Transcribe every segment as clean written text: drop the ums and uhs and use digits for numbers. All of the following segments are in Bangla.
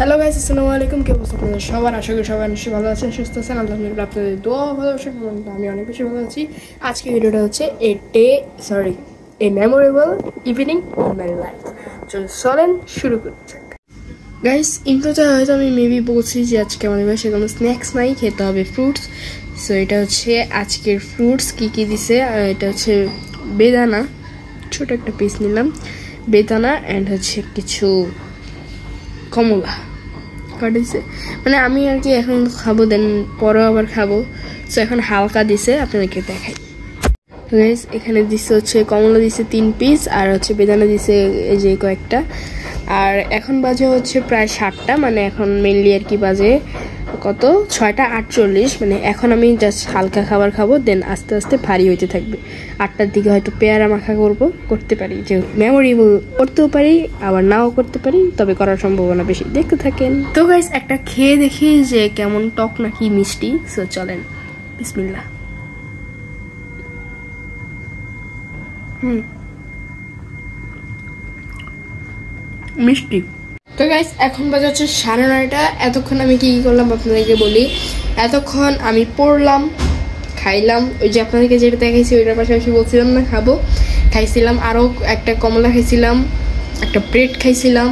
হ্যালো গাইস, আসসালামু আলাইকুম। কি অবস্থা আপনাদের সবার? আশা করি সবাই নিশ্চয়ই ভালো আছেন, সুস্থ আছেন। আলহামদুলিল্লাহ, আপনাদের দোয়া ভালোবাসা আমি অনেক বেশি ভালো আছি। আজকে ভিডিওটা হচ্ছে a memorable evening in my life. চলেন শুরু করতে। গাইস, ইন্ট্রোতে হয়তো আমি মেবি বলছি যে আজকে আমাদের বাসায় কোনো স্ন্যাক্স নাই, খেতে হবে ফ্রুটস। সো এটা হচ্ছে আজকের ফ্রুটস। কী কী দিছে? এটা হচ্ছে বেদানা, ছোট একটা পিস নিলাম বেদানা, অ্যান্ড হচ্ছে কিছু কমলা কাটিছে। মানে আমি আর কি এখন খাবো, দেন পরেও আবার খাবো। সো এখন হালকা দিছে, আপনাদেরকে দেখাই। গাইস, এখানে দিছে হচ্ছে কমলা দিছে 3 পিস, আর হচ্ছে বেদানা দিছে এই যে কয়েকটা। আর এখন বাজে হচ্ছে প্রায় 7টা, মানে এখন মেনলি আর কি বাজে কত 6টা 48। মানে এখন আমি জাস্ট হালকা খাবার খাবো, দেন আস্তে আস্তে ভারী হইতে থাকবে। 8টার দিকে হয়তো পেয়ারা মাখা করতে পারি, যে মেমোরেবল করতেও পারি আবার নাও করতে পারি, তবে করার সম্ভাবনা বেশি। দেখতে থাকেন। তো গাইস, একটা খেয়ে দেখি যে কেমন টক নাকি মিষ্টি। সো চলেন, বিসমিল্লাহ। মিষ্টি। তো গাইস, এখন বাজে হচ্ছে 9:30। এতক্ষণ আমি কি করলাম আপনাদেরকে বলি। এতক্ষণ আমি পড়লাম, খাইলাম, ওই যে আপনাদেরকে যেটা দেখাইছি ওইটার পাশাপাশি বলছিলাম না খাবো, খাইছিলাম। আরও একটা কমলা খাইছিলাম, একটা ব্রেড খাইছিলাম,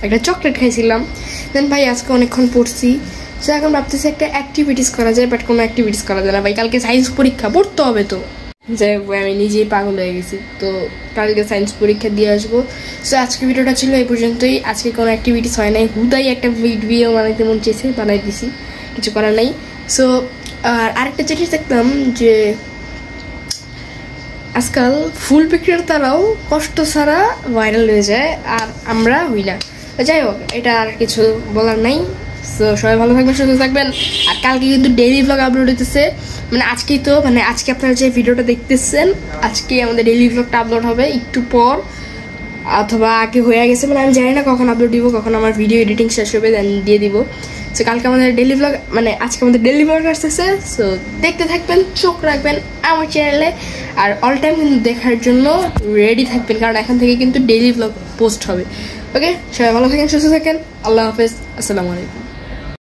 একটা চকলেট খাইছিলাম। দেন ভাই আজকে অনেকক্ষণ পড়ছি। সো এখন ভাবতেছি একটা অ্যাক্টিভিটিস করা যায়, বাট কোনো অ্যাক্টিভিটিস করা যায় না ভাই। কালকে সায়েন্স পরীক্ষা, পড়তে হবে তো। যাই হোক, আমি নিজেই পাগল হয়ে গেছি। তো কালকে সায়েন্স পরীক্ষা দিয়ে আসবো। সো আজকে ভিডিওটা ছিল এই পর্যন্তই। আজকে কোনো অ্যাক্টিভিটিস হয় নাই, হুদাই একটা ভিডিও বানাইতে মন চেয়েছে, বানাই দিছি, কিছু করার নাই। সো আর আরেকটা জিনিস দেখলাম যে আজকাল ফুল বিক্রেতারাও কষ্ট ছাড়া ভাইরাল হয়ে যায়, আর আমরা হই না। যাই হোক, এটা আর কিছু বলার নাই। সো সবাই ভালো থাকবেন, সুস্থ থাকবেন। আর কালকে কিন্তু ডেইলি ব্লগ আপলোড হইতেছে, মানে আজকেই তো, মানে আজকে আপনারা যে ভিডিওটা দেখতেছেন, আজকে আমাদের ডেইলি ব্লগটা আপলোড হবে একটু পর, অথবা আগে হয়ে গেছে, মানে আমি জানি না কখন আপলোড দিব, কখন আমার ভিডিও এডিটিং শেষ হবে, দেন দিয়ে দিব। সো কালকে আমাদের ডেইলি ব্লগ, মানে আজকে আমাদের ডেইলি ব্লগ আসতেছে। সো দেখতে থাকবেন, চোখ রাখবেন আমার চ্যানেলে, আর অল টাইম কিন্তু দেখার জন্য রেডি থাকবেন, কারণ এখন থেকে কিন্তু ডেইলি ব্লগ পোস্ট হবে। ওকে, সবাই ভালো থাকেন, সুস্থ থাকেন। আল্লাহ হাফেজ, আসসালামু আলাইকুম।